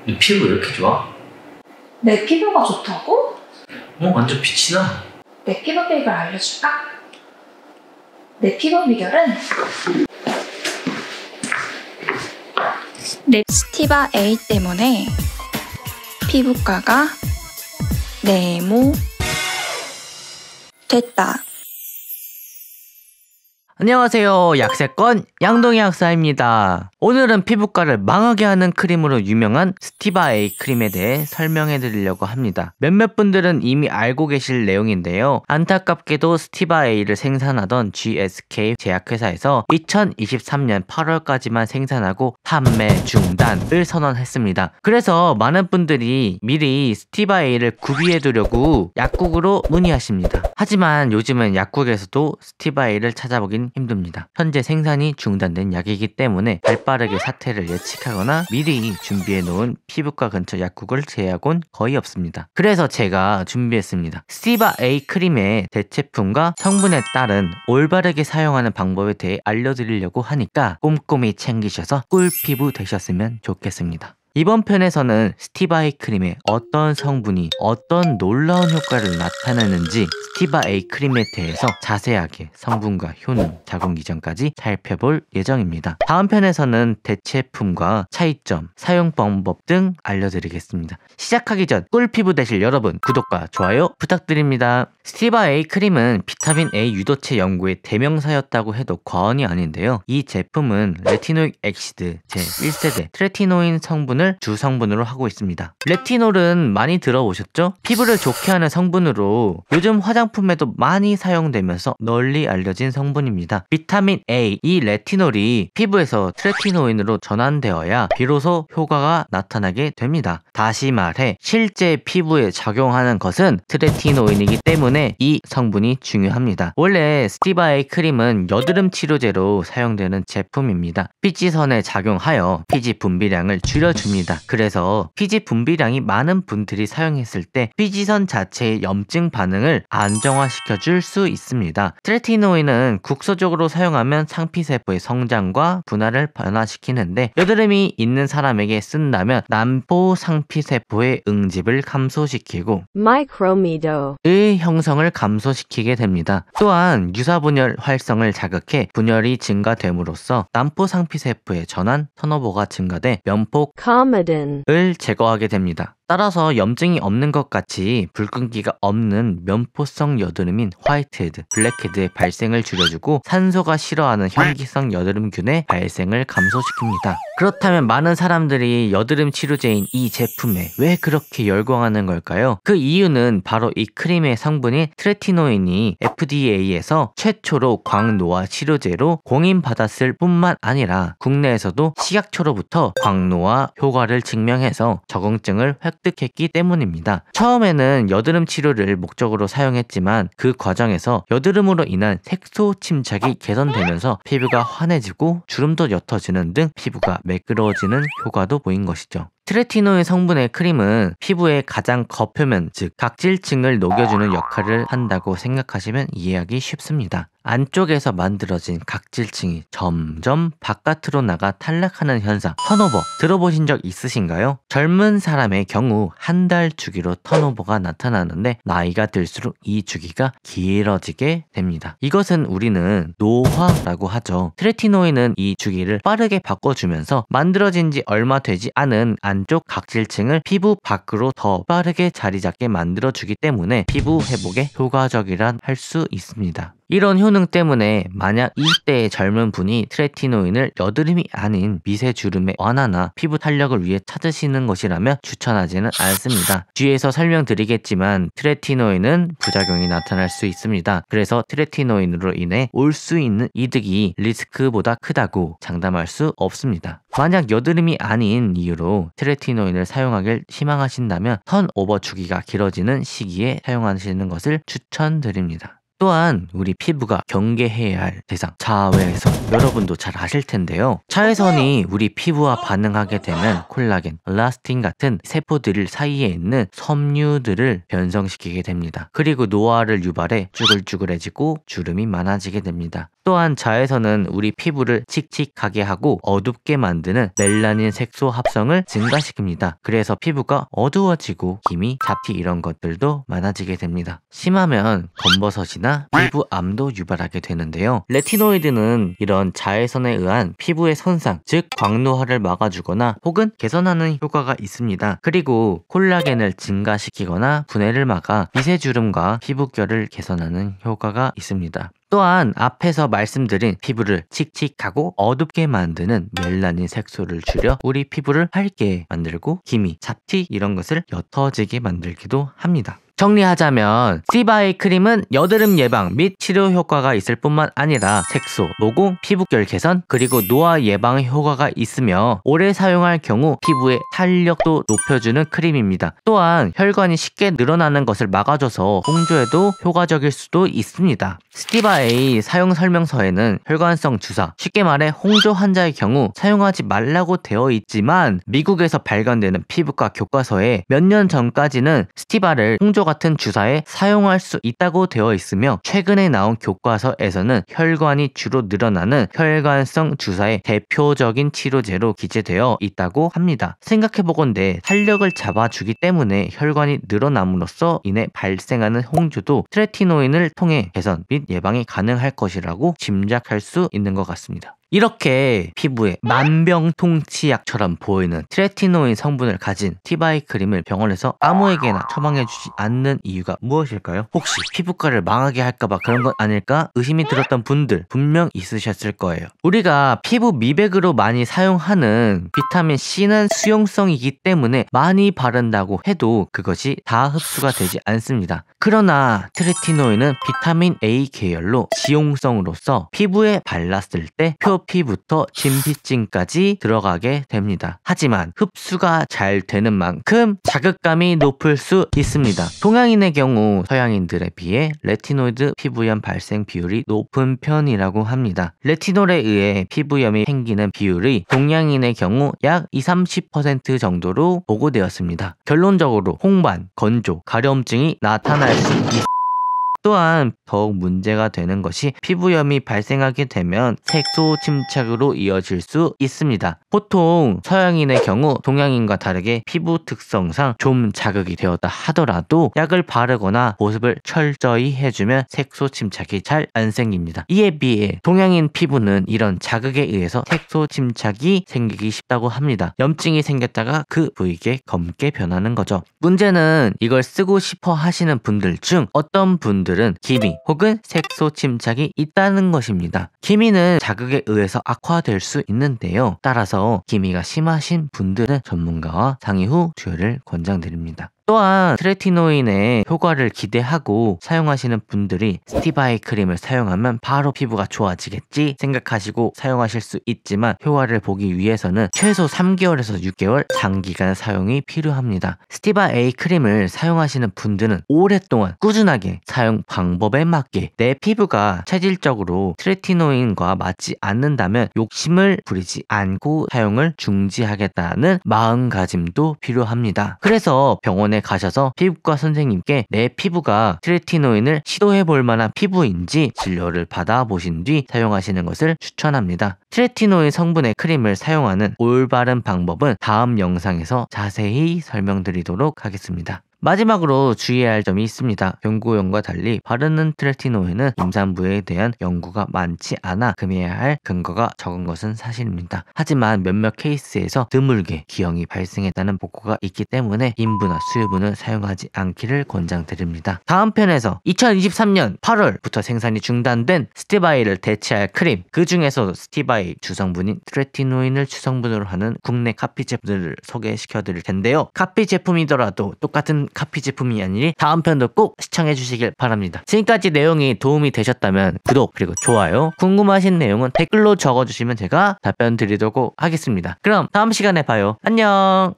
너 피부 왜 이렇게 좋아? 내 피부가 좋다고? 완전 빛이 나. 내 피부 비결 알려줄까? 내 피부 비결은 내 스티바 A 때문에 피부과가 네모 됐다. 안녕하세요. 약세권 양동이 약사입니다. 오늘은 피부과를 망하게 하는 크림으로 유명한 스티바 A 크림에 대해 설명해 드리려고 합니다. 몇몇 분들은 이미 알고 계실 내용인데요. 안타깝게도 스티바 A를 생산하던 GSK 제약회사에서 2023년 8월까지만 생산하고 판매 중단을 선언했습니다. 그래서 많은 분들이 미리 스티바 A를 구비해 두려고 약국으로 문의하십니다. 하지만 요즘은 약국에서도 스티바 A를 찾아보긴 힘듭니다. 현재 생산이 중단된 약이기 때문에 발빠르게 사태를 예측하거나 미리 준비해 놓은 피부과 근처 약국을 제약은 거의 없습니다. 그래서 제가 준비했습니다. 스티바 A 크림의 대체품과 성분에 따른 올바르게 사용하는 방법에 대해 알려드리려고 하니까 꼼꼼히 챙기셔서 꿀피부 되셨으면 좋겠습니다. 이번 편에서는 스티바 A 크림의 어떤 성분이 어떤 놀라운 효과를 나타내는지 스티바 A 크림에 대해서 자세하게 성분과 효능, 작용 기전까지 살펴볼 예정입니다. 다음 편에서는 대체품과 차이점, 사용 방법 등 알려드리겠습니다. 시작하기 전 꿀피부 되실 여러분 구독과 좋아요 부탁드립니다. 스티바 A 크림은 비타민 A 유도체 연구의 대명사였다고 해도 과언이 아닌데요. 이 제품은 레티노익 액시드 제1세대 트레티노인 성분을 주 성분으로 하고 있습니다. 레티놀은 많이 들어보셨죠? 피부를 좋게 하는 성분으로 요즘 화장품에도 많이 사용되면서 널리 알려진 성분입니다. 비타민 A, 이 레티놀이 피부에서 트레티노인으로 전환되어야 비로소 효과가 나타나게 됩니다. 다시 말해 실제 피부에 작용하는 것은 트레티노인이기 때문에 이 성분이 중요합니다. 원래 스티바 A 크림은 여드름 치료제로 사용되는 제품입니다. 피지선에 작용하여 피지 분비량을 줄여줍니다. 그래서 피지 분비량이 많은 분들이 사용했을 때 피지선 자체의 염증 반응을 안정화시켜 줄 수 있습니다. 트레티노인은 국소적으로 사용하면 상피세포의 성장과 분할을 변화시키는데 여드름이 있는 사람에게 쓴다면 난포 상피세포의 응집을 감소시키고 마이크로미도의 형성을 감소시키게 됩니다. 또한 유사분열 활성을 자극해 분열이 증가됨으로써 난포 상피세포의 전환 턴오버가 증가돼 면포 을 제거하게 됩니다. 따라서 염증이 없는 것 같이 붉은기가 없는 면포성 여드름인 화이트헤드, 블랙헤드의 발생을 줄여주고 산소가 싫어하는 현기성 여드름균의 발생을 감소시킵니다. 그렇다면 많은 사람들이 여드름 치료제인 이 제품에 왜 그렇게 열광하는 걸까요? 그 이유는 바로 이 크림의 성분인 트레티노인이 FDA에서 최초로 광노화 치료제로 공인받았을 뿐만 아니라 국내에서도 식약처로부터 광노화 효과를 증명해서 적응증을 획득했기 때문입니다. 처음에는 여드름 치료를 목적으로 사용했지만 그 과정에서 여드름으로 인한 색소 침착이 개선되면서 피부가 환해지고 주름도 옅어지는 등 피부가 매끄러워지는 효과도 보인 것이죠. 트레티노인 성분의 크림은 피부의 가장 겉표면, 즉 각질층을 녹여주는 역할을 한다고 생각하시면 이해하기 쉽습니다. 안쪽에서 만들어진 각질층이 점점 바깥으로 나가 탈락하는 현상, 턴오버 들어보신 적 있으신가요? 젊은 사람의 경우 한 달 주기로 턴오버가 나타나는데 나이가 들수록 이 주기가 길어지게 됩니다. 이것은 우리는 노화라고 하죠. 트레티노인은 이 주기를 빠르게 바꿔주면서 만들어진 지 얼마 되지 않은 안쪽 각질층을 피부 밖으로 더 빠르게 자리 잡게 만들어주기 때문에 피부 회복에 효과적이란 할 수 있습니다. 이런 효능 때문에 만약 20대의 젊은 분이 트레티노인을 여드름이 아닌 미세주름의 완화나 피부 탄력을 위해 찾으시는 것이라면 추천하지는 않습니다. 뒤에서 설명드리겠지만 트레티노인은 부작용이 나타날 수 있습니다. 그래서 트레티노인으로 인해 올 수 있는 이득이 리스크보다 크다고 장담할 수 없습니다. 만약 여드름이 아닌 이유로 트레티노인을 사용하길 희망하신다면 턴오버 주기가 길어지는 시기에 사용하시는 것을 추천드립니다. 또한 우리 피부가 경계해야 할 대상 자외선, 여러분도 잘 아실 텐데요. 자외선이 우리 피부와 반응하게 되면 콜라겐, 엘라스틴 같은 세포들 사이에 있는 섬유들을 변성시키게 됩니다. 그리고 노화를 유발해 쭈글쭈글해지고 주름이 많아지게 됩니다. 또한 자외선은 우리 피부를 칙칙하게 하고 어둡게 만드는 멜라닌 색소 합성을 증가시킵니다. 그래서 피부가 어두워지고 기미, 잡티 이런 것들도 많아지게 됩니다. 심하면 검버섯이나 피부암도 유발하게 되는데요. 레티노이드는 이런 자외선에 의한 피부의 손상, 즉 광노화를 막아주거나 혹은 개선하는 효과가 있습니다. 그리고 콜라겐을 증가시키거나 분해를 막아 미세주름과 피부결을 개선하는 효과가 있습니다. 또한 앞에서 말씀드린 피부를 칙칙하고 어둡게 만드는 멜라닌 색소를 줄여 우리 피부를 밝게 만들고 기미, 잡티 이런 것을 옅어지게 만들기도 합니다. 정리하자면 스티바이 크림은 여드름 예방 및 치료 효과가 있을 뿐만 아니라 색소, 모공, 피부결 개선, 그리고 노화 예방 효과가 있으며 오래 사용할 경우 피부의 탄력도 높여주는 크림입니다. 또한 혈관이 쉽게 늘어나는 것을 막아줘서 홍조에도 효과적일 수도 있습니다. 스티바A 사용 설명서에는 혈관성 주사, 쉽게 말해 홍조 환자의 경우 사용하지 말라고 되어 있지만 미국에서 발견되는 피부과 교과서에 몇 년 전까지는 스티바를 홍조 같은 주사에 사용할 수 있다고 되어 있으며 최근에 나온 교과서에서는 혈관이 주로 늘어나는 혈관성 주사의 대표적인 치료제로 기재되어 있다고 합니다. 생각해보건대 탄력을 잡아주기 때문에 혈관이 늘어남으로써 인해 발생하는 홍조도 트레티노인을 통해 개선 및 예방이 가능할 것이라고 짐작할 수 있는 것 같습니다. 이렇게 피부에 만병통치약처럼 보이는 트레티노인 성분을 가진 스티바이 크림을 병원에서 아무에게나 처방해주지 않는 이유가 무엇일까요? 혹시 피부과를 망하게 할까봐 그런 건 아닐까 의심이 들었던 분들 분명 있으셨을 거예요. 우리가 피부 미백으로 많이 사용하는 비타민 C는 수용성이기 때문에 많이 바른다고 해도 그것이 다 흡수가 되지 않습니다. 그러나 트레티노인은 비타민 A 계열로 지용성으로서 피부에 발랐을 때 표피부터 진피층까지 들어가게 됩니다. 하지만 흡수가 잘 되는 만큼 자극감이 높을 수 있습니다. 동양인의 경우 서양인들에 비해 레티노이드 피부염 발생 비율이 높은 편이라고 합니다. 레티놀에 의해 피부염이 생기는 비율이 동양인의 경우 약 20-30% 정도로 보고되었습니다. 결론적으로 홍반, 건조, 가려움증이 나타날 수 있습니다. 또한 더욱 문제가 되는 것이 피부염이 발생하게 되면 색소 침착으로 이어질 수 있습니다. 보통 서양인의 경우 동양인과 다르게 피부 특성상 좀 자극이 되었다 하더라도 약을 바르거나 보습을 철저히 해주면 색소 침착이 잘 안 생깁니다. 이에 비해 동양인 피부는 이런 자극에 의해서 색소 침착이 생기기 쉽다고 합니다. 염증이 생겼다가 그 부위에 검게 변하는 거죠. 문제는 이걸 쓰고 싶어 하시는 분들 중 어떤 분들은 기미 혹은 색소 침착이 있다는 것입니다. 기미는 자극에 의해서 악화될 수 있는데요. 따라서 기미가 심하신 분들은 전문가와 상의 후 투여를 권장드립니다. 또한 트레티노인의 효과를 기대하고 사용하시는 분들이 스티바이 크림을 사용하면 바로 피부가 좋아지겠지 생각하시고 사용하실 수 있지만 효과를 보기 위해서는 최소 3개월에서 6개월 장기간 사용이 필요합니다. 스티바A 크림을 사용하시는 분들은 오랫동안 꾸준하게 사용 방법에 맞게 내 피부가 체질적으로 트레티노인과 맞지 않는다면 욕심을 부리지 않고 사용을 중지하겠다는 마음가짐도 필요합니다. 그래서 병원에 가셔서 피부과 선생님께 내 피부가 트레티노인을 시도해볼 만한 피부인지 진료를 받아보신 뒤 사용하시는 것을 추천합니다. 트레티노인 성분의 크림을 사용하는 올바른 방법은 다음 영상에서 자세히 설명드리도록 하겠습니다. 마지막으로 주의해야 할 점이 있습니다. 연구용과 달리 바르는 트레티노인은 임산부에 대한 연구가 많지 않아 금해야 할 근거가 적은 것은 사실입니다. 하지만 몇몇 케이스에서 드물게 기형이 발생했다는 보고가 있기 때문에 인부나 수유부는 사용하지 않기를 권장드립니다. 다음 편에서 2023년 8월부터 생산이 중단된 스티바이를 대체할 크림, 그 중에서 스티바이 주성분인 트레티노인을 주성분으로 하는 국내 카피 제품들을 소개시켜 드릴 텐데요. 카피 제품이더라도 똑같은 카피 제품이 아니니 다음 편도 꼭 시청해 주시길 바랍니다. 지금까지 내용이 도움이 되셨다면 구독 그리고 좋아요, 궁금하신 내용은 댓글로 적어주시면 제가 답변 드리도록 하겠습니다. 그럼 다음 시간에 봐요. 안녕.